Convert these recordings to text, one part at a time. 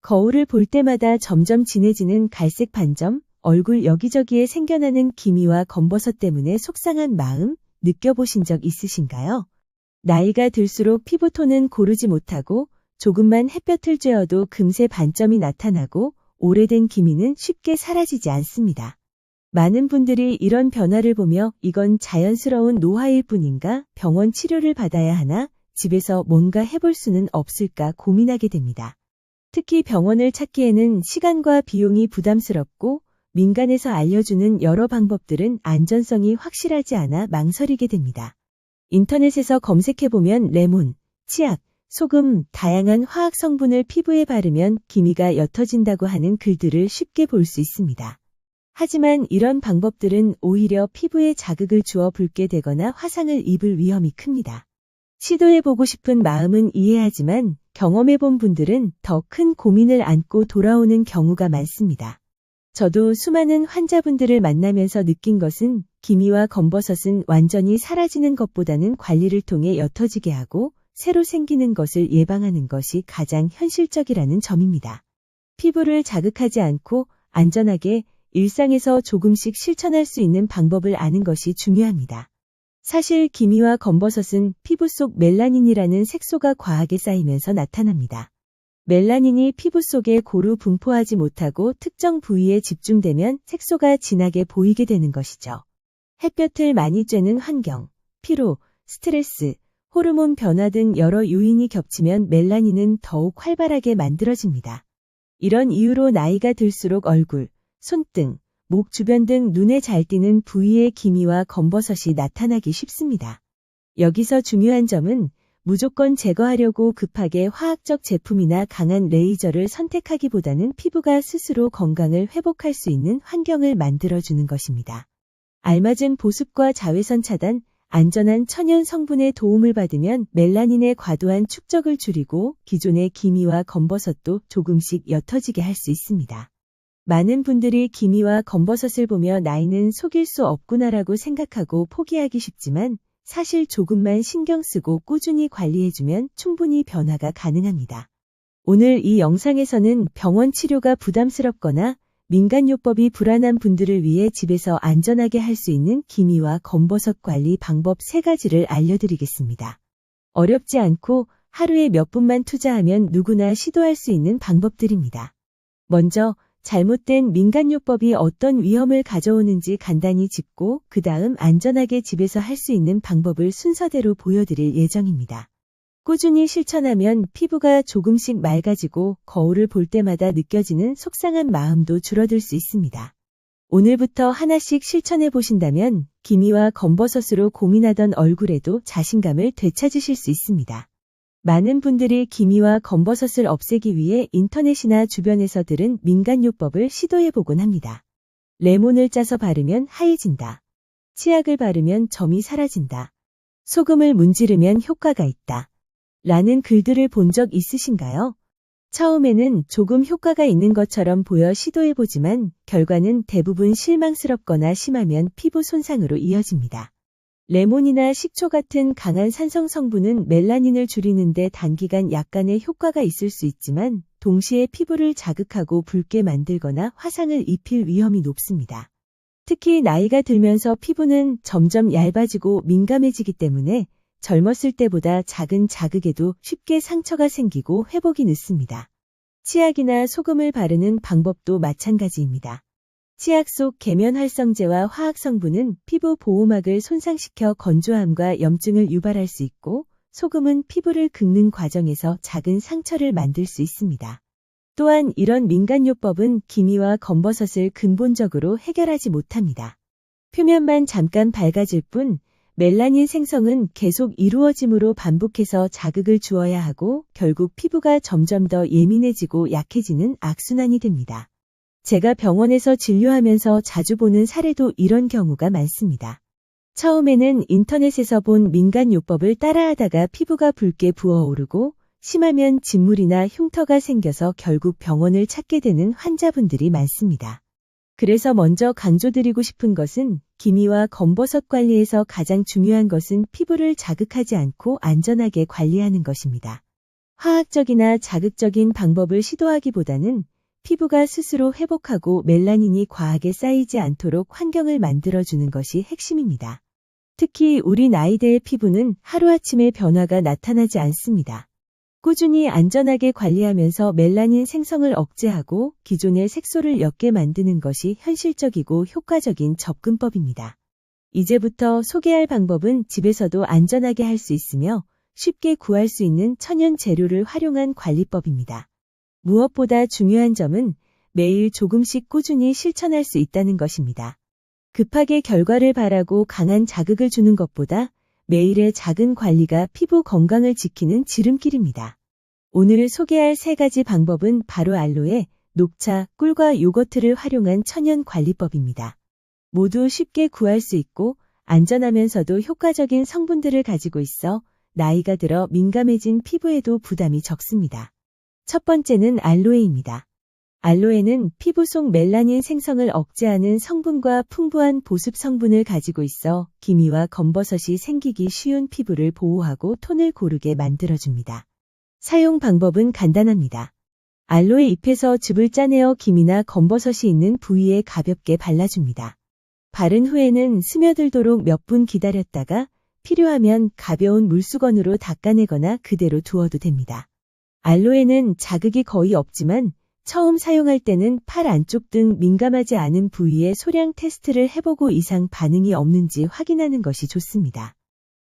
거울을 볼 때마다 점점 진해지는 갈색 반점, 얼굴 여기저기에 생겨나는 기미와 검버섯 때문에 속상한 마음 느껴보신 적 있으신가요? 나이가 들수록 피부톤은 고르지 못하고 조금만 햇볕을 쬐어도 금세 반점이 나타나고 오래된 기미는 쉽게 사라지지 않습니다. 많은 분들이 이런 변화를 보며 이건 자연스러운 노화일 뿐인가, 병원 치료를 받아야 하나, 집에서 뭔가 해볼 수는 없을까 고민하게 됩니다. 특히 병원을 찾기에는 시간과 비용이 부담스럽고 민간에서 알려주는 여러 방법들은 안전성이 확실하지 않아 망설이게 됩니다. 인터넷에서 검색해보면 레몬, 치약, 소금, 다양한 화학 성분을 피부에 바르면 기미가 옅어진다고 하는 글들을 쉽게 볼 수 있습니다. 하지만 이런 방법들은 오히려 피부에 자극을 주어 붉게 되거나 화상을 입을 위험이 큽니다. 시도해보고 싶은 마음은 이해하지만 경험해본 분들은 더 큰 고민을 안고 돌아오는 경우가 많습니다. 저도 수많은 환자분들을 만나면서 느낀 것은 기미와 검버섯은 완전히 사라지는 것보다는 관리를 통해 옅어지게 하고 새로 생기는 것을 예방하는 것이 가장 현실적이라는 점입니다. 피부를 자극하지 않고 안전하게 일상에서 조금씩 실천할 수 있는 방법을 아는 것이 중요합니다. 사실 기미와 검버섯은 피부 속 멜라닌이라는 색소가 과하게 쌓이면서 나타납니다. 멜라닌이 피부 속에 고루 분포하지 못하고 특정 부위에 집중되면 색소가 진하게 보이게 되는 것이죠. 햇볕을 많이 쬐는 환경, 피로, 스트레스, 호르몬 변화 등 여러 요인이 겹치면 멜라닌은 더욱 활발하게 만들어집니다. 이런 이유로 나이가 들수록 얼굴, 손등, 목 주변 등 눈에 잘 띄는 부위의 기미와 검버섯이 나타나기 쉽습니다. 여기서 중요한 점은 무조건 제거하려고 급하게 화학적 제품이나 강한 레이저를 선택하기보다는 피부가 스스로 건강을 회복할 수 있는 환경을 만들어주는 것입니다. 알맞은 보습과 자외선 차단, 안전한 천연 성분의 도움을 받으면 멜라닌의 과도한 축적을 줄이고 기존의 기미와 검버섯도 조금씩 옅어지게 할 수 있습니다. 많은 분들이 기미와 검버섯을 보며 나이는 속일 수 없구나라고 생각하고 포기하기 쉽지만 사실 조금만 신경 쓰고 꾸준히 관리해주면 충분히 변화가 가능합니다. 오늘 이 영상에서는 병원 치료가 부담스럽거나 민간요법이 불안한 분들을 위해 집에서 안전하게 할 수 있는 기미와 검버섯 관리 방법 3가지를 알려드리겠습니다. 어렵지 않고 하루에 몇 분만 투자하면 누구나 시도할 수 있는 방법들입니다. 먼저 잘못된 민간요법이 어떤 위험을 가져오는지 간단히 짚고 그 다음 안전하게 집에서 할 수 있는 방법을 순서대로 보여드릴 예정입니다. 꾸준히 실천하면 피부가 조금씩 맑아지고 거울을 볼 때마다 느껴지는 속상한 마음도 줄어들 수 있습니다. 오늘부터 하나씩 실천해 보신다면 기미와 검버섯으로 고민하던 얼굴에도 자신감을 되찾으실 수 있습니다. 많은 분들이 기미와 검버섯을 없애기 위해 인터넷이나 주변에서 들은 민간요법을 시도해보곤 합니다. 레몬을 짜서 바르면 하얘진다. 치약을 바르면 점이 사라진다. 소금을 문지르면 효과가 있다. 라는 글들을 본 적 있으신가요? 처음에는 조금 효과가 있는 것처럼 보여 시도해보지만 결과는 대부분 실망스럽거나 심하면 피부 손상으로 이어집니다. 레몬이나 식초 같은 강한 산성 성분은 멜라닌을 줄이는데 단기간 약간의 효과가 있을 수 있지만 동시에 피부를 자극하고 붉게 만들거나 화상을 입힐 위험이 높습니다. 특히 나이가 들면서 피부는 점점 얇아지고 민감해지기 때문에 젊었을 때보다 작은 자극에도 쉽게 상처가 생기고 회복이 늦습니다. 치약이나 소금을 바르는 방법도 마찬가지입니다. 치약 속 계면활성제와 화학성분은 피부 보호막을 손상시켜 건조함과 염증을 유발할 수 있고 소금은 피부를 긁는 과정에서 작은 상처를 만들 수 있습니다. 또한 이런 민간요법은 기미와 검버섯을 근본적으로 해결하지 못합니다. 표면만 잠깐 밝아질 뿐 멜라닌 생성은 계속 이루어지므로 반복해서 자극을 주어야 하고 결국 피부가 점점 더 예민해지고 약해지는 악순환이 됩니다. 제가 병원에서 진료하면서 자주 보는 사례도 이런 경우가 많습니다. 처음에는 인터넷에서 본 민간요법을 따라하다가 피부가 붉게 부어오르고 심하면 진물이나 흉터가 생겨서 결국 병원을 찾게 되는 환자분들이 많습니다. 그래서 먼저 강조드리고 싶은 것은 기미와 검버섯 관리에서 가장 중요한 것은 피부를 자극하지 않고 안전하게 관리하는 것입니다. 화학적이나 자극적인 방법을 시도하기보다는 피부가 스스로 회복하고 멜라닌이 과하게 쌓이지 않도록 환경을 만들어주는 것이 핵심입니다. 특히 우리 나이대의 피부는 하루아침에 변화가 나타나지 않습니다. 꾸준히 안전하게 관리하면서 멜라닌 생성을 억제하고 기존의 색소를 옅게 만드는 것이 현실적이고 효과적인 접근법입니다. 이제부터 소개할 방법은 집에서도 안전하게 할 수 있으며 쉽게 구할 수 있는 천연 재료를 활용한 관리법입니다. 무엇보다 중요한 점은 매일 조금씩 꾸준히 실천할 수 있다는 것입니다. 급하게 결과를 바라고 강한 자극을 주는 것보다 매일의 작은 관리가 피부 건강을 지키는 지름길입니다. 오늘 소개할 3가지 방법은 바로 알로에, 녹차, 꿀과 요거트를 활용한 천연 관리법입니다. 모두 쉽게 구할 수 있고 안전하면서도 효과적인 성분들을 가지고 있어 나이가 들어 민감해진 피부에도 부담이 적습니다. 첫 번째는 알로에입니다. 알로에는 피부 속 멜라닌 생성을 억제하는 성분과 풍부한 보습 성분을 가지고 있어 기미와 검버섯이 생기기 쉬운 피부를 보호하고 톤을 고르게 만들어줍니다. 사용 방법은 간단합니다. 알로에 잎에서 즙을 짜내어 기미나 검버섯이 있는 부위에 가볍게 발라줍니다. 바른 후에는 스며들도록 몇 분 기다렸다가 필요하면 가벼운 물수건으로 닦아내거나 그대로 두어도 됩니다. 알로에는 자극이 거의 없지만 처음 사용할 때는 팔 안쪽 등 민감하지 않은 부위에 소량 테스트를 해보고 이상 반응이 없는지 확인하는 것이 좋습니다.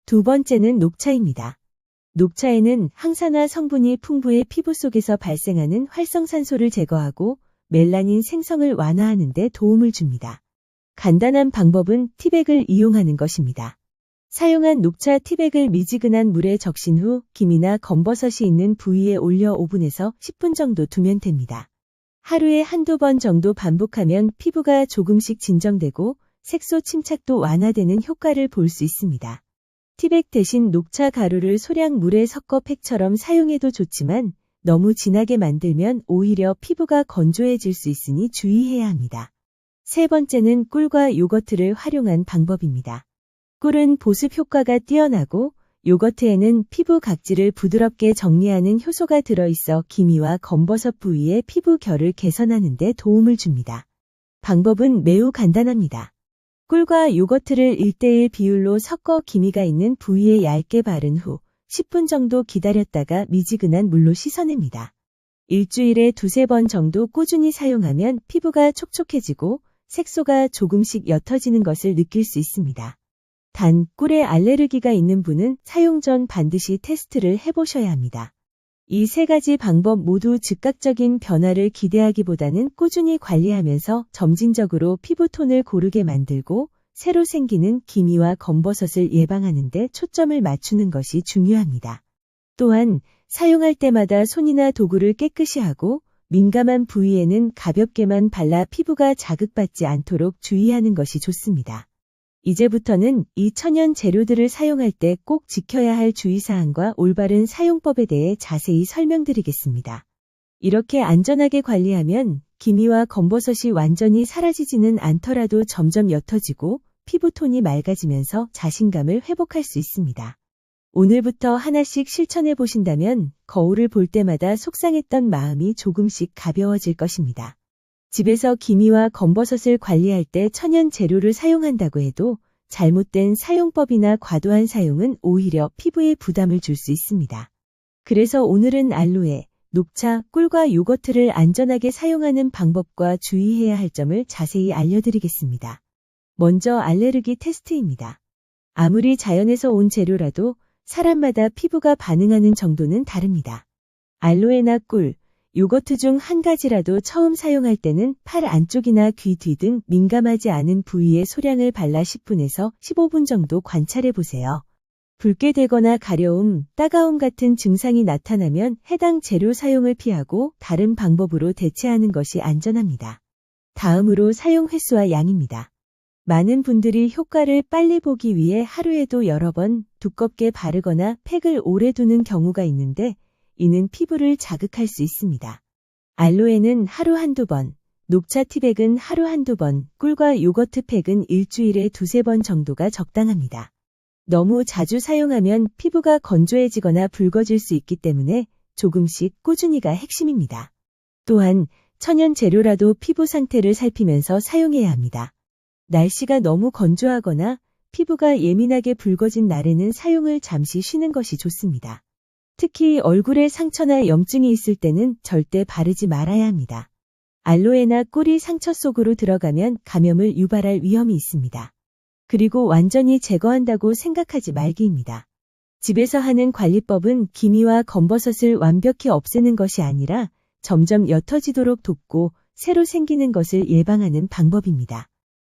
두 번째는 녹차입니다. 녹차에는 항산화 성분이 풍부해 피부 속에서 발생하는 활성산소를 제거하고 멜라닌 생성을 완화하는 데 도움을 줍니다. 간단한 방법은 티백을 이용하는 것입니다. 사용한 녹차 티백을 미지근한 물에 적신 후 기미나 검버섯이 있는 부위에 올려 오븐에서 10분 정도 두면 됩니다. 하루에 한두 번 정도 반복하면 피부가 조금씩 진정되고 색소 침착도 완화되는 효과를 볼 수 있습니다. 티백 대신 녹차 가루를 소량 물에 섞어 팩처럼 사용해도 좋지만 너무 진하게 만들면 오히려 피부가 건조해질 수 있으니 주의해야 합니다. 세 번째는 꿀과 요거트를 활용한 방법입니다. 꿀은 보습 효과가 뛰어나고 요거트에는 피부 각질을 부드럽게 정리하는 효소가 들어있어 기미와 검버섯 부위의 피부 결을 개선하는 데 도움을 줍니다. 방법은 매우 간단합니다. 꿀과 요거트를 1:1 비율로 섞어 기미가 있는 부위에 얇게 바른 후 10분 정도 기다렸다가 미지근한 물로 씻어냅니다. 일주일에 2-3번 정도 꾸준히 사용하면 피부가 촉촉해지고 색소가 조금씩 옅어지는 것을 느낄 수 있습니다. 단, 꿀에 알레르기가 있는 분은 사용 전 반드시 테스트를 해보셔야 합니다. 이 3가지 방법 모두 즉각적인 변화를 기대하기보다는 꾸준히 관리하면서 점진적으로 피부톤을 고르게 만들고 새로 생기는 기미와 검버섯을 예방하는 데 초점을 맞추는 것이 중요합니다. 또한 사용할 때마다 손이나 도구를 깨끗이 하고 민감한 부위에는 가볍게만 발라 피부가 자극받지 않도록 주의하는 것이 좋습니다. 이제부터는 이 천연 재료들을 사용할 때 꼭 지켜야 할 주의사항과 올바른 사용법에 대해 자세히 설명드리겠습니다. 이렇게 안전하게 관리하면 기미와 검버섯이 완전히 사라지지는 않더라도 점점 옅어지고 피부톤이 맑아지면서 자신감을 회복할 수 있습니다. 오늘부터 하나씩 실천해 보신다면 거울을 볼 때마다 속상했던 마음이 조금씩 가벼워질 것입니다. 집에서 기미와 검버섯을 관리할 때 천연 재료를 사용한다고 해도 잘못된 사용법이나 과도한 사용은 오히려 피부에 부담을 줄 수 있습니다. 그래서 오늘은 알로에, 녹차, 꿀과 요거트를 안전하게 사용하는 방법과 주의해야 할 점을 자세히 알려드리겠습니다. 먼저 알레르기 테스트입니다. 아무리 자연에서 온 재료라도 사람마다 피부가 반응하는 정도는 다릅니다. 알로에나 꿀, 요거트 중 한 가지라도 처음 사용할 때는 팔 안쪽이나 귀 뒤 등 민감하지 않은 부위에 소량을 발라 10분에서 15분 정도 관찰해 보세요. 붉게 되거나 가려움, 따가움 같은 증상이 나타나면 해당 재료 사용을 피하고 다른 방법으로 대체하는 것이 안전합니다. 다음으로 사용 횟수와 양입니다. 많은 분들이 효과를 빨리 보기 위해 하루에도 여러 번 두껍게 바르거나 팩을 오래 두는 경우가 있는데 이는 피부를 자극할 수 있습니다. 알로에는 하루 한두 번, 녹차 티백은 하루 한두 번, 꿀과 요거트 팩은 일주일에 2-3번 정도가 적당합니다. 너무 자주 사용하면 피부가 건조해지거나 붉어질 수 있기 때문에 조금씩 꾸준히가 핵심입니다. 또한 천연 재료라도 피부 상태를 살피면서 사용해야 합니다. 날씨가 너무 건조하거나 피부가 예민하게 붉어진 날에는 사용을 잠시 쉬는 것이 좋습니다. 특히 얼굴에 상처나 염증이 있을 때는 절대 바르지 말아야 합니다. 알로에나 꿀이 상처 속으로 들어가면 감염을 유발할 위험이 있습니다. 그리고 완전히 제거한다고 생각하지 말기입니다. 집에서 하는 관리법은 기미와 검버섯을 완벽히 없애는 것이 아니라 점점 옅어지도록 돕고 새로 생기는 것을 예방하는 방법입니다.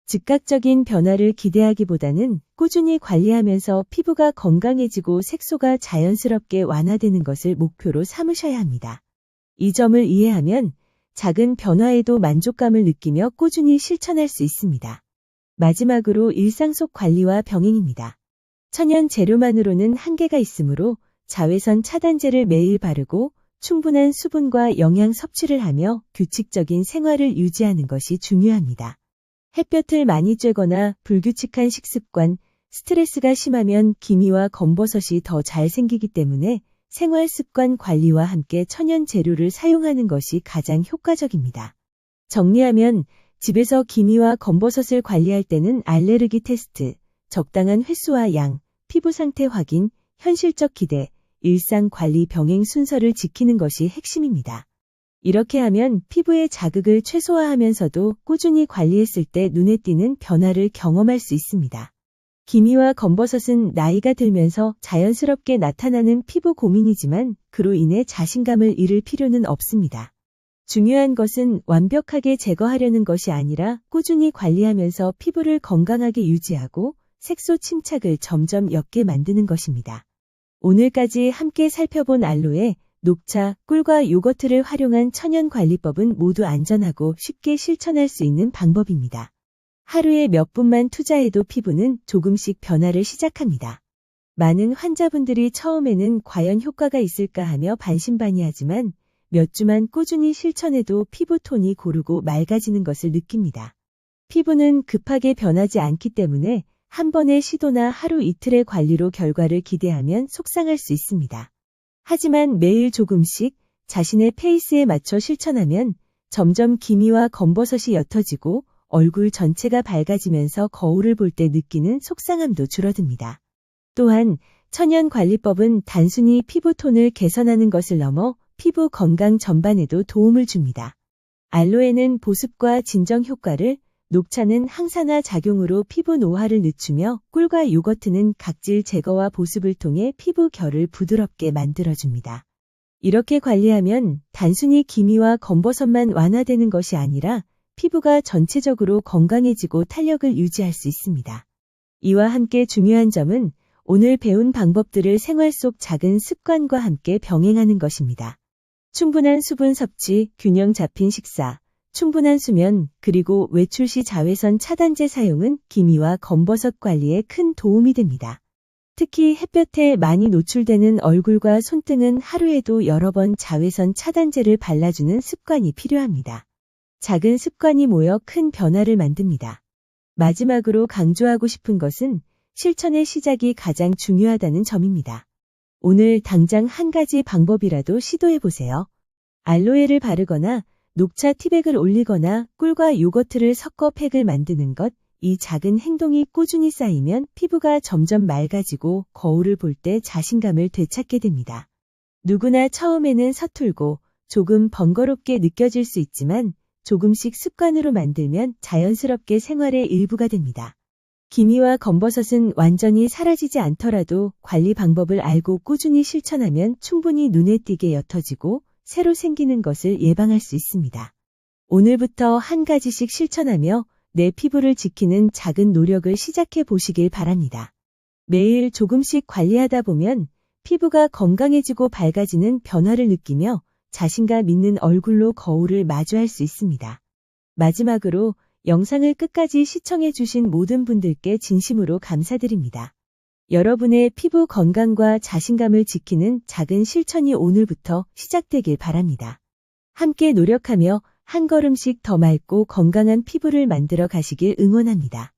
즉각적인 변화를 기대하기보다는 꾸준히 관리하면서 피부가 건강해지고 색소가 자연스럽게 완화되는 것을 목표로 삼으셔야 합니다. 이 점을 이해하면 작은 변화에도 만족감을 느끼며 꾸준히 실천할 수 있습니다. 마지막으로 일상 속 관리와 병행입니다. 천연 재료만으로는 한계가 있으므로 자외선 차단제를 매일 바르고 충분한 수분과 영양 섭취를 하며 규칙적인 생활을 유지하는 것이 중요합니다. 햇볕을 많이 쬐거나 불규칙한 식습관, 스트레스가 심하면 기미와 검버섯이 더 잘 생기기 때문에 생활 습관 관리와 함께 천연 재료를 사용하는 것이 가장 효과적입니다. 정리하면 집에서 기미와 검버섯을 관리할 때는 알레르기 테스트, 적당한 횟수와 양, 피부 상태 확인, 현실적 기대, 일상 관리 병행 순서를 지키는 것이 핵심입니다. 이렇게 하면 피부의 자극을 최소화하면서도 꾸준히 관리했을 때 눈에 띄는 변화를 경험할 수 있습니다. 기미와 검버섯은 나이가 들면서 자연스럽게 나타나는 피부 고민이지만 그로 인해 자신감을 잃을 필요는 없습니다. 중요한 것은 완벽하게 제거하려는 것이 아니라 꾸준히 관리하면서 피부를 건강하게 유지하고 색소 침착을 점점 옅게 만드는 것입니다. 오늘까지 함께 살펴본 알로에, 녹차, 꿀과 요거트를 활용한 천연 관리법은 모두 안전하고 쉽게 실천할 수 있는 방법입니다. 하루에 몇 분만 투자해도 피부는 조금씩 변화를 시작합니다. 많은 환자분들이 처음에는 과연 효과가 있을까 하며 반신반의하지만 몇 주만 꾸준히 실천해도 피부 톤이 고르고 맑아지는 것을 느낍니다. 피부는 급하게 변하지 않기 때문에 한 번의 시도나 하루 이틀의 관리로 결과를 기대하면 속상할 수 있습니다. 하지만 매일 조금씩 자신의 페이스에 맞춰 실천하면 점점 기미와 검버섯이 옅어지고 얼굴 전체가 밝아지면서 거울을 볼 때 느끼는 속상함도 줄어듭니다. 또한 천연 관리법은 단순히 피부 톤을 개선하는 것을 넘어 피부 건강 전반에도 도움을 줍니다. 알로에는 보습과 진정 효과를, 녹차는 항산화 작용으로 피부 노화를 늦추며 꿀과 요거트는 각질 제거와 보습을 통해 피부 결을 부드럽게 만들어줍니다. 이렇게 관리하면 단순히 기미와 검버섯만 완화되는 것이 아니라 피부가 전체적으로 건강해지고 탄력을 유지할 수 있습니다. 이와 함께 중요한 점은 오늘 배운 방법들을 생활 속 작은 습관과 함께 병행하는 것입니다. 충분한 수분 섭취, 균형 잡힌 식사, 충분한 수면, 그리고 외출 시 자외선 차단제 사용은 기미와 검버섯 관리에 큰 도움이 됩니다. 특히 햇볕에 많이 노출되는 얼굴과 손등은 하루에도 여러 번 자외선 차단제를 발라주는 습관이 필요합니다. 작은 습관이 모여 큰 변화를 만듭니다. 마지막으로 강조하고 싶은 것은 실천의 시작이 가장 중요하다는 점입니다. 오늘 당장 한 가지 방법이라도 시도해보세요. 알로에를 바르거나 녹차 티백을 올리거나 꿀과 요거트를 섞어 팩을 만드는 것, 이 작은 행동이 꾸준히 쌓이면 피부가 점점 맑아지고 거울을 볼 때 자신감을 되찾게 됩니다. 누구나 처음에는 서툴고 조금 번거롭게 느껴질 수 있지만 조금씩 습관으로 만들면 자연스럽게 생활의 일부가 됩니다. 기미와 검버섯은 완전히 사라지지 않더라도 관리 방법을 알고 꾸준히 실천하면 충분히 눈에 띄게 옅어지고 새로 생기는 것을 예방할 수 있습니다. 오늘부터 한 가지씩 실천하며 내 피부를 지키는 작은 노력을 시작해 보시길 바랍니다. 매일 조금씩 관리하다 보면 피부가 건강해지고 밝아지는 변화를 느끼며 자신감 있는 얼굴로 거울을 마주할 수 있습니다. 마지막으로 영상을 끝까지 시청해 주신 모든 분들께 진심으로 감사드립니다. 여러분의 피부 건강과 자신감을 지키는 작은 실천이 오늘부터 시작되길 바랍니다. 함께 노력하며 한 걸음씩 더 맑고 건강한 피부를 만들어 가시길 응원합니다.